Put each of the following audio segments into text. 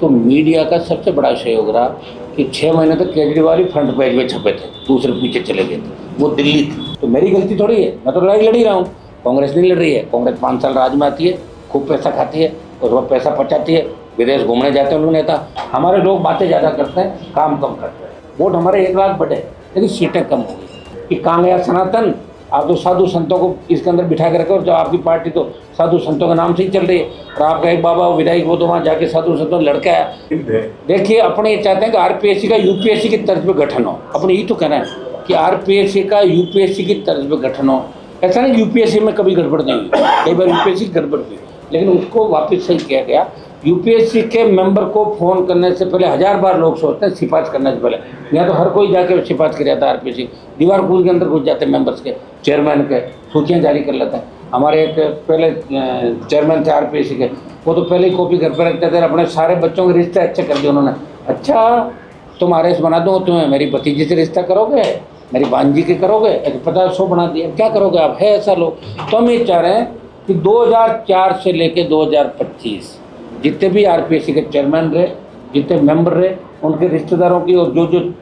तो मीडिया का सबसे बड़ा सहयोग रहा कि 6 महीने तक केजरीवाल ही फ्रंट पेज में छपे थे, दूसरे पीछे चले गए थे, वो दिल्ली थी। तो मेरी गलती थोड़ी है, मैं तो लड़ाई लड़ ही रहा हूँ। कांग्रेस नहीं लड़ रही है। कांग्रेस 5 साल राज में आती है, खूब पैसा खाती है, उसके बाद पैसा पचाती है, विदेश घूमने जाते हैं लोग नेता। हमारे लोग बातें ज़्यादा करते हैं, काम कम करते हैं। वोट हमारे 1 लाख बढ़े लेकिन सीटें कम हो गई। कि कहाँ गया सनातन? आप तो साधु संतों को इसके अंदर बिठा के रखे, और जो आपकी पार्टी तो साधु संतों के नाम से ही चल रही है। और आपका एक बाबा विधायक वो तो वहाँ जाके साधु संतों लड़का है। देखिए, अपने ये चाहते हैं कि आरपीएससी का यूपीएससी की तर्ज पे गठन हो। अपने यही तो कहना है कि आरपीएससी का यूपीएससी की तर्ज पे गठन हो। ऐसा नहीं यूपीएससी में कभी गड़बड़ नहीं हुई, कई बार यूपीएससी गड़बड़ हुई, लेकिन उसको वापस सही किया गया। यूपीएससी के मेंबर को फ़ोन करने से पहले 1000 बार लोग सोचते हैं, सिफारिश करने से पहले। यहाँ तो हर कोई जाके सिफारिश कर जाता है। आरपीएससी दीवार कूद के अंदर घुस जाते हैं, मेंबर्स के, चेयरमैन के सूचियाँ जारी कर लेते हैं। हमारे एक पहले चेयरमैन थे आरपीएससी के, वो तो पहले ही कॉपी घर पर रखते थे, अपने सारे बच्चों के रिश्ते अच्छे कर दिए उन्होंने। अच्छा, तुम आरएस बना दो, तुम्हें मेरी भतीजी से रिश्ता करोगे, मेरी भांजी के करोगे, 50-100 बना दिए, क्या करोगे आप? है ऐसा लोग। तो हम ये चाह रहे हैं कि 2004 से लेके 2025 जितने भी आरपीएससी के चेयरमैन रहे, जितने मेंबर रहे, उनके रिश्तेदारों की, और जो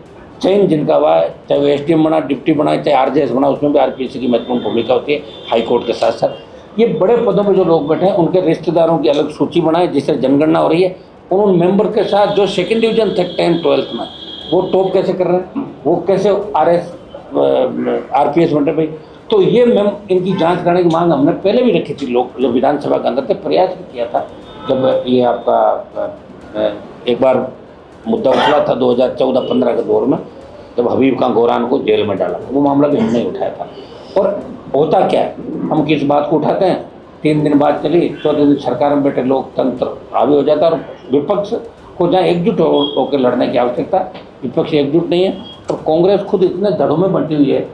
चयन जिनका हुआ है, चाहे वो एसडीएम बना, डिप्टी बना, चाहे आरजेएस बना, उसमें भी आरपीएससी की महत्वपूर्ण भूमिका होती है, हाईकोर्ट के साथ साथ। ये बड़े पदों पर जो लोग बैठे हैं, उनके रिश्तेदारों की अलग सूची बनाए, जिससे जनगणना हो रही है। उन मेंबर के साथ जो सेकेंड डिवीजन थे 10th-12th में, वो टॉप कैसे कर रहे हैं, वो कैसे आरपीएस बन रहे भाई। तो ये इनकी जांच करने की मांग हमने पहले भी रखी थी, लोग जब विधानसभा के अंदर थे, प्रयास भी किया था। जब ये आपका एक बार मुद्दा उछला था 2014-15 के दौर में, जब हबीब खां गोरान को जेल में डाला, वो मामला भी हमने उठाया था। और होता क्या है, हम किस बात को उठाते हैं, 3 दिन बाद चली, 14 दिन सरकार में बैठे लोकतंत्र हावी हो जाता है। और विपक्ष को जहाँ एकजुट होकर लड़ने की आवश्यकता, विपक्ष एकजुट नहीं है। और कांग्रेस खुद इतने धड़ों में बंटी हुई है,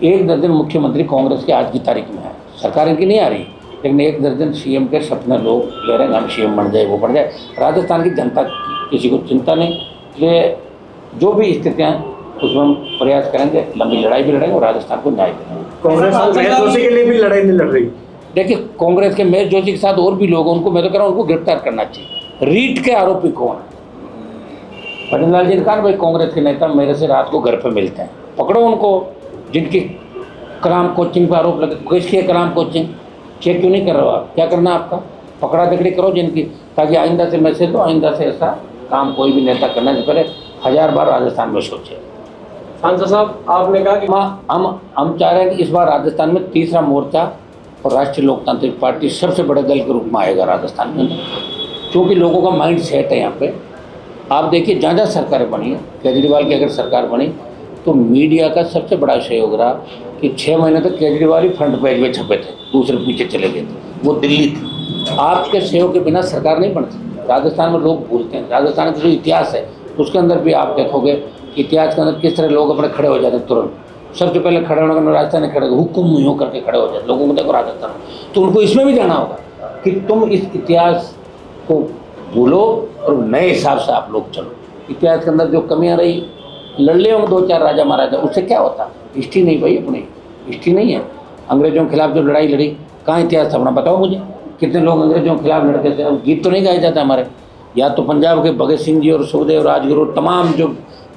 1 दर्जन मुख्यमंत्री कांग्रेस के आज की तारीख में है। सरकार इनकी नहीं आ रही, लेकिन 1 दर्जन सीएम के सपने लोग ले रहे हैं, हम सीएम बन जाए, वो बन जाए। राजस्थान की जनता किसी को चिंता नहीं, इसलिए जो भी स्थितियाँ उसमें हम प्रयास करेंगे, लंबी लड़ाई भी लड़ेंगे और राजस्थान को न्याय देंगे। कांग्रेस महेश जोशी के लिए भी लड़ाई नहीं लड़ रही। देखिए, कांग्रेस के महेश जोशी के साथ और भी लोग, उनको मैं तो कह रहा हूँ उनको गिरफ्तार करना चाहिए। रीट के आरोपी कौन है? भजनलाल जी ने कहा भाई कांग्रेस के नेता मेरे से रात को घर पे मिलते हैं, पकड़ो उनको। जिनकी कलाम कोचिंग पर आरोप लगे, किसकी कलाम कोचिंग चेक क्यों नहीं कर रहे हो आप? क्या करना आपका? पकड़ा दकड़ी करो जिनकी, ताकि आइंदा से मैसेज दो, आइंदा से ऐसा काम कोई भी नेता करने से पहले 1000 बार राजस्थान में सोचे। सांसद साहब, आपने कहा कि हम चाह रहे हैं कि इस बार राजस्थान में तीसरा मोर्चा और राष्ट्रीय लोकतांत्रिक पार्टी सबसे बड़े दल के रूप में आएगा राजस्थान में, क्योंकि लोगों का माइंड सेट है यहाँ पे। आप देखिए, जहाँ जहाँ सरकारें बनी है, केजरीवाल की अगर सरकार बनी तो मीडिया का सबसे बड़ा सहयोग रहा कि 6 महीने तक केजरीवाल ही फ्रंट पेज में छपे थे, दूसरे पीछे चले गए थे, वो दिल्ली थी। आपके सहयोग के बिना सरकार नहीं बन सकती। राजस्थान में लोग भूलते हैं, राजस्थान का जो इतिहास है उसके अंदर भी आप देखोगे कि इतिहास के अंदर किस तरह लोग अपने खड़े हो जाते तुरंत। सबसे पहले खड़े होने का राजस्थान में खड़े हुक्म यूँ करके खड़े हो जाते, लोगों को देखो राजस्थान। तो उनको इसमें भी जाना होगा कि तुम इस इतिहास को भूलो और नए हिसाब से आप लोग चलो। इतिहास के अंदर जो कमियाँ रही, लड़ ले होंगे 2-4 राजा महाराजा, उससे क्या होता? हिस्ट्री नहीं भाई, अपनी हिस्ट्री नहीं है। अंग्रेजों के खिलाफ जो लड़ाई लड़ी, कहाँ इतिहास था अपना? बताओ मुझे, कितने लोग अंग्रेजों के खिलाफ लड़ते थे? अब गीत तो नहीं गाए जाते हमारे। या तो पंजाब के भगत सिंह जी और सुखदेव, राजगुरु, तमाम जो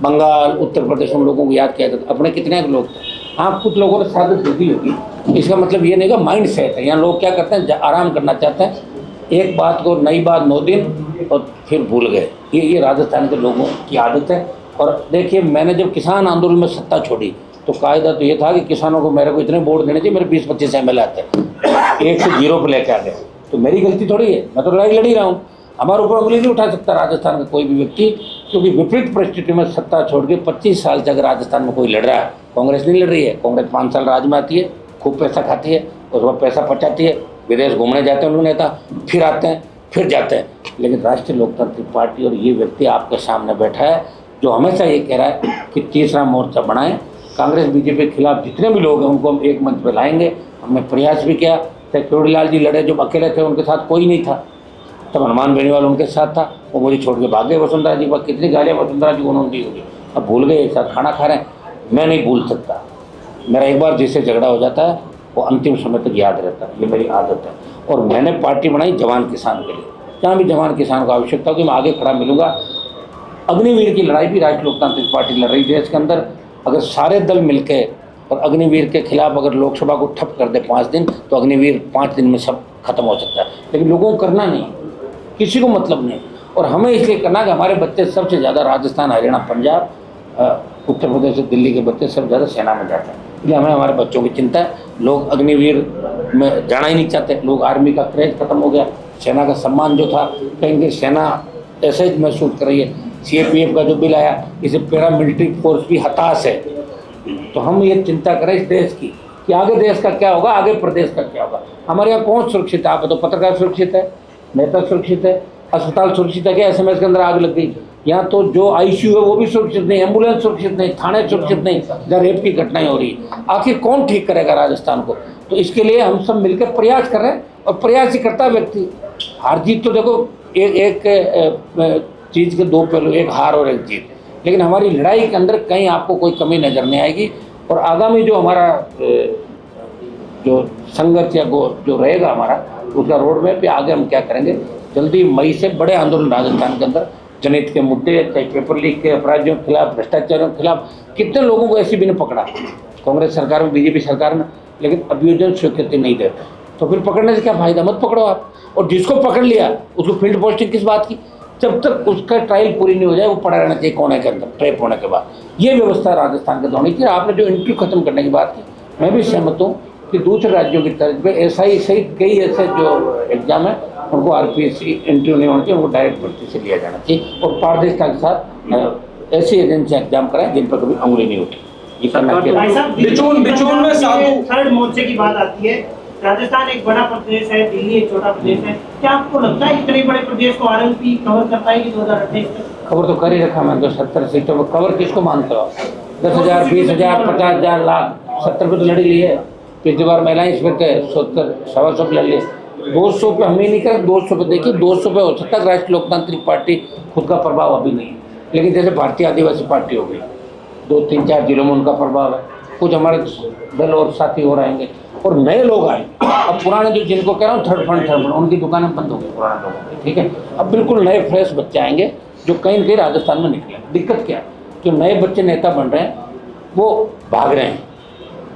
बंगाल, उत्तर प्रदेश, उन लोगों को याद किया जाता। अपने कितने लोग थे? हाँ, कुछ लोगों ने साबित दे दी होगी, इसका मतलब ये नहीं का माइंड सेट है। यहाँ लोग क्या करते हैं, आराम करना चाहते हैं, एक बात को नई बात 9 दिन और फिर भूल गए। ये राजस्थान के लोगों की आदत है। और देखिए, मैंने जब किसान आंदोलन में सत्ता छोड़ी तो कायदा तो ये था कि किसानों को मेरे को इतने वोट देने चाहिए, मेरे 20-25 MLA आते हैं, 1 से 0 पर लेके आ गए। तो मेरी गलती थोड़ी है, मैं तो लड़ाई लड़ ही रहा हूँ। हमारे ऊपर उंगली नहीं उठा सकता राजस्थान का कोई भी व्यक्ति, क्योंकि विपरीत परिस्थिति में सत्ता छोड़ के 25 साल से अगर राजस्थान में कोई लड़ रहा है, कांग्रेस नहीं लड़ रही है। कांग्रेस 5 साल राज में आती है, खूब पैसा खाती है, उसके बाद पैसा पचाती है, विदेश घूमने जाते हैं लोग नेता, फिर आते हैं, फिर जाते हैं। लेकिन राष्ट्रीय लोकतांत्रिक पार्टी और ये व्यक्ति आपके सामने बैठा है, जो हमेशा ये कह रहा है कि तीसरा मोर्चा बनाएं, कांग्रेस बीजेपी के खिलाफ जितने भी लोग हैं उनको हम एक मंच पर लाएंगे। हमने प्रयास भी किया, चाहे चोड़ीलाल जी लड़े, जब अकेले थे उनके साथ कोई नहीं था, तब हनुमान बेनीवाल उनके साथ था, वो मुझे छोड़ के भाग गए वसुंधरा जी। वह कितनी गालियाँ वसुंधरा जी को उन्होंने दी होगी, अब भूल गए, एक साथ खाना खा रहे हैं। मैं नहीं भूल सकता, मेरा एक बार जिससे झगड़ा हो जाता है वो अंतिम समय तक याद रहता है, ये मेरी आदत है। और मैंने पार्टी बनाई जवान किसान के लिए, जहाँ भी जवान किसान को आवश्यकता होगी मैं आगे खड़ा मिलूंगा। अग्निवीर की लड़ाई भी राष्ट्रीय लोकतांत्रिक पार्टी लड़ रही है देश के अंदर। अगर सारे दल मिलकर और अग्निवीर के खिलाफ अगर लोकसभा को ठप कर दे 5 दिन तो अग्निवीर 5 दिन में सब खत्म हो सकता है, लेकिन लोगों को करना नहीं, किसी को मतलब नहीं। और हमें इसलिए करना कि हमारे बच्चे सबसे ज़्यादा राजस्थान, हरियाणा, पंजाब, उत्तर प्रदेश से दिल्ली के बच्चे सब ज़्यादा सेना में जाते हैं, इसलिए हमें हमारे बच्चों की चिंता है। लोग अग्निवीर में जाना ही नहीं चाहते, लोग आर्मी का क्रेज खत्म हो गया, सेना का सम्मान जो था कहीं सेना ऐसे ही महसूस कर रही है। CAPF का जो बिल आया इसे पैरा मिलिट्री फोर्स भी हताश है। तो हम ये चिंता करें इस देश की कि आगे देश का क्या होगा, आगे प्रदेश का क्या होगा। हमारे यहाँ कौन सुरक्षित है? आप बताओ। पत्रकार सुरक्षित है, नेता सुरक्षित है, अस्पताल सुरक्षित है क्या? SMS के अंदर आग लग गई। यहाँ तो जो ICU है वो भी सुरक्षित नहीं, एम्बुलेंस सुरक्षित नहीं, थाने सुरक्षित नहीं, जहाँ रेप की घटनाएं हो रही है। आखिर कौन ठीक करेगा राजस्थान को? तो इसके लिए हम सब मिलकर प्रयास कर रहे हैं, और प्रयास ही करता व्यक्ति। हार जीत तो देखो एक चीज़ के दो पहलू, एक हार और एक जीत, लेकिन हमारी लड़ाई के अंदर कहीं आपको कोई कमी नज़र नहीं आएगी। और आगामी जो हमारा जो संघर्ष या जो रहेगा हमारा, उसका रोड मैप पे आगे हम क्या करेंगे। जल्दी मई से बड़े आंदोलन राजस्थान के अंदर, जनहित के मुद्दे, चाहे पेपर लीक के अपराधियों के खिलाफ, भ्रष्टाचारियों के खिलाफ। कितने लोगों को SCB ने पकड़ा कांग्रेस सरकार में, BJP सरकार में, लेकिन अभियोजन स्वीकृति नहीं देते। तो फिर पकड़ने से क्या फायदा? मत पकड़ो आप। और जिसको पकड़ लिया उसको फील्ड पोस्टिंग किस बात की? जब तक उसका ट्रायल पूरी नहीं हो जाए वो पड़ा रहना चाहिए कोने के अंदर, ट्रैप होने के बाद। ये व्यवस्था राजस्थान के होनी चाहिए। आपने जो इंटरव्यू खत्म करने की बात की, मैं भी सहमत हूँ कि दूसरे राज्यों की तर्ज पे SI सहित कई ऐसे जो एग्जाम है उनको RPSC इंटरव्यू नहीं होना चाहिए, उनको डायरेक्ट भर्ती से लिया जाना चाहिए। और पारदर्शिता के साथ ऐसी एजेंसी एग्जाम कराएं जिन पर कभी उंगली नहीं उठी। ये करना चाहिए। बिचून में साधु थर्ड मोर्चे की बात आती है। राजस्थान एक बड़ा प्रदेश है, दिल्ली एक छोटा प्रदेश है। क्या आपको लगता है इतने बड़े प्रदेश को RLP कवर कर पाएगी 2028 तक? खबर तो कर ही रखा मैं, तो 70 सीटों पर कवर किसको मानते हो? 10,000, 20,000, 50,000, लाख, 70 पे तो लड़ी ली है। पिछली बार महिलाएं इसमें 70, 125 पे लड़ लिए। 200 पे हम ही नहीं करें, 200 पे देखिए, 200 पे हो सकता है राष्ट्रीय लोकतांत्रिक पार्टी खुद का प्रभाव अभी नहीं है, लेकिन जैसे भारतीय आदिवासी पार्टी हो गई, 2-3-4 जिलों में उनका प्रभाव है। कुछ हमारे दल और साथी और आएंगे और नए लोग आए। अब पुराने जो जिनको कह रहा हूँ थर्ड फंड उनकी दुकानें बंद हो गई पुराने लोगों की, ठीक है। अब बिल्कुल नए फ्रेश बच्चे आएंगे जो कहीं न कहीं राजस्थान में निकले। दिक्कत क्या है? जो नए बच्चे नेता बन रहे हैं वो भाग रहे हैं,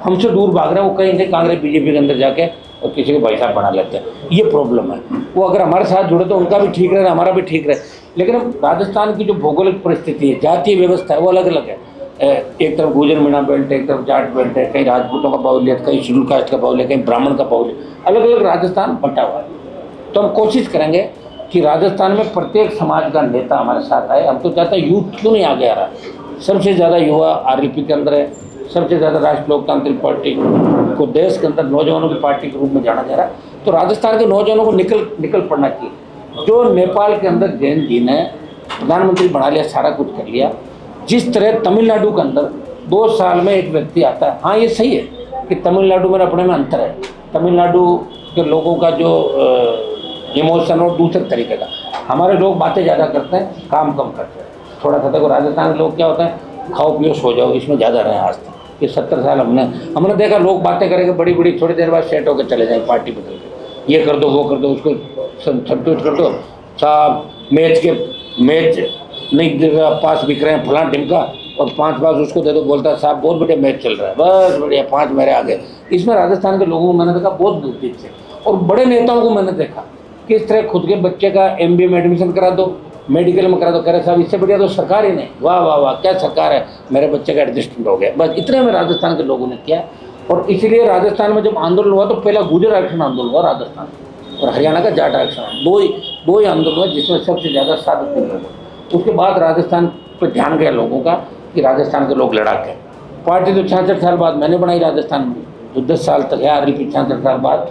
हमसे दूर भाग रहे हैं। वो कहीं न कहीं कांग्रेस BJP के अंदर जाके और किसी को भाई साहब बना लेते हैं। ये प्रॉब्लम है। वो अगर हमारे साथ जुड़े तो उनका भी ठीक रहे, हमारा भी ठीक रहे। लेकिन अब राजस्थान की जो भौगोलिक परिस्थिति है, जातीय व्यवस्था है, वो अलग अलग है। एक तरफ गुजर मीणा बेल्ट है, एक तरफ जाट बेल्ट है, कहीं राजपूतों का बाहुल्य, कहीं शेड्यूल कास्ट का बाहुल्य, कहीं ब्राह्मण का बाहुल्य, अलग अलग राजस्थान बटा हुआ है। तो हम कोशिश करेंगे कि राजस्थान में प्रत्येक समाज का नेता हमारे साथ आए। हम तो चाहते हैं यूथ क्यों नहीं आगे आ रहा? सबसे ज़्यादा युवा RLP के अंदर है, सबसे ज़्यादा राष्ट्रीय लोकतांत्रिक पार्टी को देश के अंदर नौजवानों की पार्टी के रूप में जाना जा रहा है। तो राजस्थान के नौजवानों को निकल पड़ना चाहिए। जो नेपाल के अंदर जैन जी ने प्रधानमंत्री बना लिया, सारा कुछ कर लिया, जिस तरह तमिलनाडु के अंदर 2 साल में एक व्यक्ति आता है। हाँ, ये सही है कि तमिलनाडु में अपने में अंतर है। तमिलनाडु के लोगों का जो इमोशन और दूसरे तरीके का, हमारे लोग बातें ज़्यादा करते हैं, काम कम करते हैं। थोड़ा सा देखो राजस्थान के लोग क्या होता है, खाओ पियो सो जाओ, इसमें ज़्यादा रहे आज तक। ये 70 साल हमने देखा, लोग बातें करेंगे बड़ी बड़ी, थोड़ी देर बाद सेट होकर चले जाए, पार्टी बदल के ये कर दो वो कर दो, उसको सब्सिट्यूट कर दो साहब, मैच नहीं देगा, पास बिक रहे हैं फलां टिमका, और 5 पास उसको दे दो, बोलता है साहब बहुत बढ़िया मैच चल रहा है, बस बढ़िया 5 मेरे आगे। इसमें राजस्थान के लोगों को मैंने देखा बहुत दिलचस्पी से, और बड़े नेताओं को मैंने देखा किस तरह खुद के बच्चे का MBA में एडमिशन करा दो, मेडिकल में करा दो, कह रहे साहब इससे बढ़िया तो सरकार ही नहीं, वाह वाह वाह क्या सरकार है, मेरे बच्चे का एडजस्टमेंट हो गया। बस इतने में राजस्थान के लोगों ने किया। और इसीलिए राजस्थान में जब आंदोलन हुआ तो पहला गुर्जर आरक्षण आंदोलन हुआ राजस्थान, और हरियाणा का जाट आरक्षण, दो ही आंदोलन हुआ जिसमें सबसे ज़्यादा 7 दिन लगे। उसके बाद राजस्थान पर ध्यान गया लोगों का कि राजस्थान के लोग लड़ाक हैं। पार्टी तो 66 साल बाद मैंने बनाई राजस्थान में, जो 10 साल तक है RLP, 66 साल बाद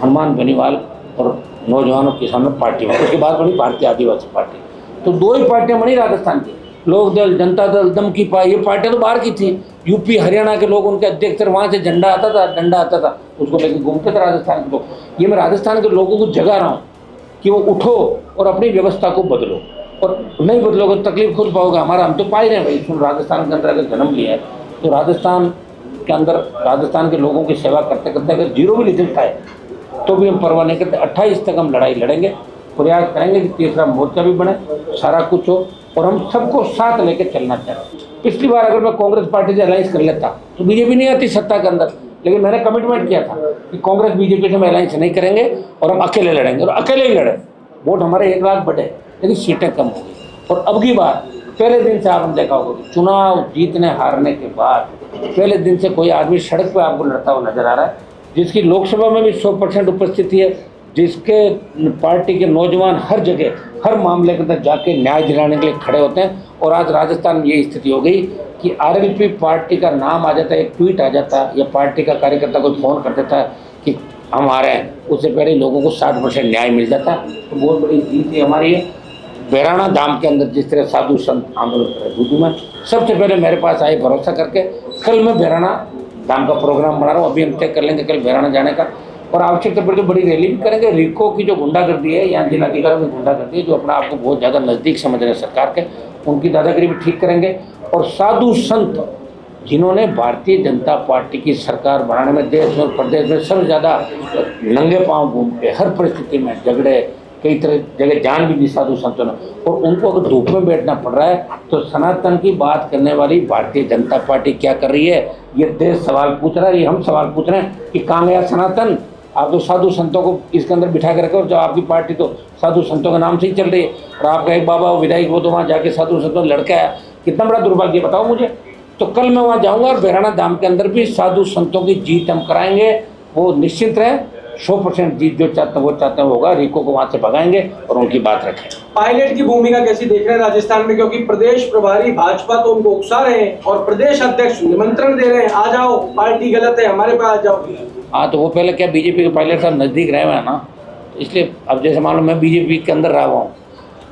हनुमान बेनीवाल और नौजवानों के सामने पार्टी में, उसके बाद बनी भारतीय आदिवासी पार्टी। तो 2 ही पार्टियां बनी राजस्थान की, लोक दल, जनता दल, दम की पार्टी। ये पार्टियां तो बाहर की थी, UP हरियाणा के लोग उनके अध्यक्ष थे, वहाँ से झंडा आता था, डंडा आता था, उसको लेकर घूमते थे राजस्थान के लोग। ये मैं राजस्थान के लोगों को जगा रहा हूँ कि वो उठो और अपनी व्यवस्था को बदलो, और नहीं बदलोगे तो तकलीफ खुद पाओगे। हमारा हम तो पा ही रहे हैं भाई, तुम राजस्थान के अंदर अगर जन्म लिया है तो राजस्थान के अंदर राजस्थान के लोगों की सेवा करते करते अगर 0 भी रिजल्ट आए तो भी हम परवाह नहीं करते। 28 तक हम लड़ाई लड़ेंगे, प्रयास करेंगे कि तीसरा मोर्चा भी बने, सारा कुछ हो और हम सबको साथ लेके चलना चाहते हैं। पिछली बार अगर मैं कांग्रेस पार्टी से अलायंस कर लेता तो बीजेपी नहीं आती सत्ता के अंदर, लेकिन मैंने कमिटमेंट किया था कि कांग्रेस बीजेपी से हम अलायंस नहीं करेंगे और हम अकेले लड़ेंगे, और अकेले ही लड़े। वोट हमारे 1 लाख बढ़े लेकिन सीटें कम हो गई। और अब की बार पहले दिन से आपने देखा होगा, चुनाव जीतने हारने के बाद पहले दिन से कोई आदमी सड़क पे आपको लड़ता हुआ नजर आ रहा है, जिसकी लोकसभा में भी 100% उपस्थिति है, जिसके पार्टी के नौजवान हर जगह हर मामले के अंदर जाके न्याय दिलाने के लिए खड़े होते हैं। और आज राजस्थान में ये स्थिति हो गई कि आरएलपी पार्टी का नाम आ जाता है, एक ट्वीट आ जाता है या पार्टी का कार्यकर्ता को फ़ोन कर देता है कि हम आ रहे हैं, उससे पहले लोगों को 60% न्याय मिल जाता है। तो बहुत बड़ी जीत है हमारी है। बैराना धाम के अंदर जिस तरह साधु संत आंदोलन कर रहे में, सबसे पहले मेरे पास आए भरोसा करके, कल मैं बैराना धाम का प्रोग्राम बना रहा हूँ, अभी हम तय कर लेंगे कल बैराना जाने का, और आवश्यकता पड़े तो बड़ी रैली भी करेंगे। रिको की जो गुंडागर्दी है, यहाँ जिलाधिकारियों की गुंडागर्दी है, जो अपना आपको बहुत ज़्यादा नज़दीक समझ रहे हैं सरकार के, उनकी दादागिरी भी ठीक करेंगे। और साधु संत जिन्होंने भारतीय जनता पार्टी की सरकार बनाने में देश में प्रदेश में सबसे ज़्यादा नंगे पांव घूम के हर परिस्थिति में झगड़े, कई तरह जगह जान भी दी साधु संतों ने, और उनको अगर धूप में बैठना पड़ रहा है तो सनातन की बात करने वाली भारतीय जनता पार्टी क्या कर रही है, ये देश सवाल पूछ रहा है, ये हम सवाल पूछ रहे हैं कि कहाँ गया सनातन। आप तो साधु संतों को इसके अंदर बिठा के रखे, और जो आपकी पार्टी तो साधु संतों के नाम से ही चल रही है, और आपका एक बाबा विधायक वो तो वहाँ जाके साधु संतों लड़का है, कितना बड़ा दुर्भाग्य बताओ मुझे। तो कल मैं वहाँ जाऊँगा और बैराना धाम के अंदर भी साधु संतों की जीत हम कराएंगे, वो निश्चित रहे। 100% जीत जो चाहते हैं वो चाहते हैं होगा, रिको को वहाँ से भगाएंगे और उनकी बात रखें। पायलट की भूमिका कैसी देख रहे हैं राजस्थान में, क्योंकि प्रदेश प्रभारी भाजपा तो उनको उकसा रहे हैं और प्रदेश अध्यक्ष निमंत्रण दे रहे हैं, आ जाओ पार्टी गलत है हमारे पास आ जाओ। हाँ, तो वो पहले क्या बीजेपी के पायलट साहब नज़दीक रहे हुए हैं ना, इसलिए अब जैसे मान लो मैं बीजेपी के अंदर रहा हुआ हूँ,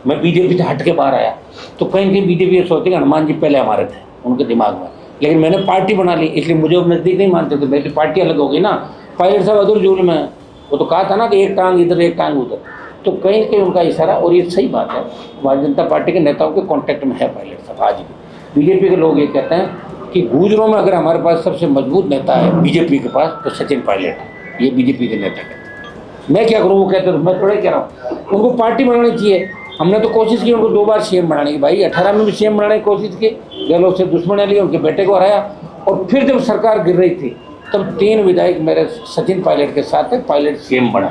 मैं बीजेपी से हट के बाहर आया तो कहीं कहीं बीजेपी ये सोचती है हनुमान जी पहले हमारे थे उनके दिमाग में, लेकिन मैंने पार्टी बना ली इसलिए मुझे अब नज़दीक नहीं मानते थे, मेरी पार्टी अलग हो गई ना। पायलट साहब अदुल जुल में वो तो कहा था ना कि एक टांग इधर एक टांग उधर, तो कहीं कहीं उनका इशारा, और ये सही बात है, भारतीय जनता पार्टी के नेताओं के कांटेक्ट में है पायलट साहब आज भी। बीजेपी के लोग ये कहते हैं कि गुजरों में अगर हमारे पास सबसे मजबूत नेता है बीजेपी के पास तो सचिन पायलट है, ये बीजेपी के नेता कहते हैं। मैं क्या करूँ, वो कहते हैं, मैं थोड़ा कह रहा हूँ उनको पार्टी बनानी चाहिए। हमने तो कोशिश की उनको 2 बार सीएम बनाने की, भाई 18 में भी सीएम बनाने की कोशिश की, गहलोत से दुश्मनी ली, उनके बेटे को हराया, और फिर जब सरकार गिर रही थी तब 3 विधायक मेरे सचिन पायलट के साथ है, पायलट सीएम बना।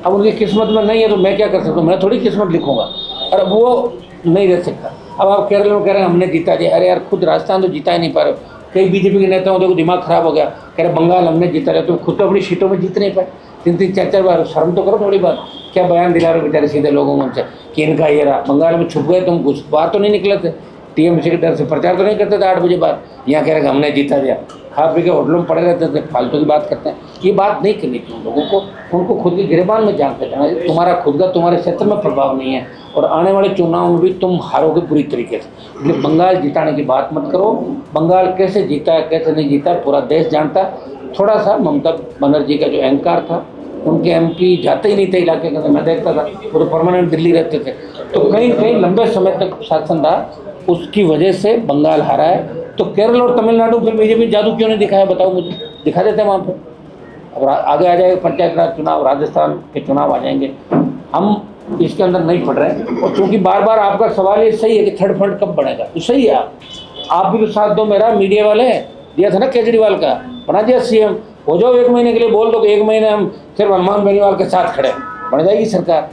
अब उनकी किस्मत में नहीं है तो मैं क्या कर सकता हूँ, मैं थोड़ी किस्मत लिखूंगा, और अब वो नहीं रह सकता। अब आप केरल में कह रहे हैं हमने जीता दिया, अरे यार खुद राजस्थान तो जीता ही नहीं पा रहे। कई बीजेपी के नेताओं को दिमाग खराब हो गया, कह रहे बंगाल हमने जीता रहे, तो खुद तो अपनी सीटों में जीत नहीं पाए, 3-3 4-4 बार। शर्म तो करो थोड़ी बात, क्या बयान दिला रहे बेचारे सीधे लोगों को उनसे कि इनका ये रहा, बंगाल में छुप गए तुम, कुछ बाहर तो नहीं निकले थे, टीएमसी के डर से प्रचार तो नहीं करते थे 8 बजे बाद, यहाँ कह रहे कि हमने जीता दिया, खा पी के होटलों में पड़े रहते थे, फालतू की बात करते हैं। ये बात नहीं करनी चाहिए लोगों को, उनको खुद की गिरबान में जान पहचाना, तुम्हारा खुद का तुम्हारे क्षेत्र में प्रभाव नहीं है, और आने वाले चुनाव में भी तुम हारोगे बुरी तरीके से। इसलिए बंगाल जिताने की बात मत करो, बंगाल कैसे जीता है कैसे नहीं जीता पूरा देश जानता है। थोड़ा सा ममता बनर्जी का जो अहंकार था, उनके एमपी जाते ही नहीं थे इलाके के अंदर, मैं देखता था वो तो परमानेंट दिल्ली रहते थे, तो कहीं कहीं लंबे समय तक शासन रहा, उसकी वजह से बंगाल हारा है। तो केरल और तमिलनाडु फिर बीजेपी जादू क्यों नहीं दिखाया, बताओ मुझे, दिखा देते हैं वहाँ पर। अब आगे आ जाएगा पंचायत राज चुनाव, राजस्थान के चुनाव आ जाएंगे, हम इसके अंदर नहीं पड़ रहे हैं। और क्योंकि बार बार आपका सवाल ये सही है कि थर्ड फ्रंट कब बनेगा, तो सही है, आप भी तो साथ दो मेरा, मीडिया वाले दिया था ना केजरीवाल का, बना दिया सीएम, हो जाओ 1 महीने के लिए, बोल दो कि 1 महीने हम सिर्फ हनुमान बेनीवाल के साथ खड़े, बन जाएगी सरकार।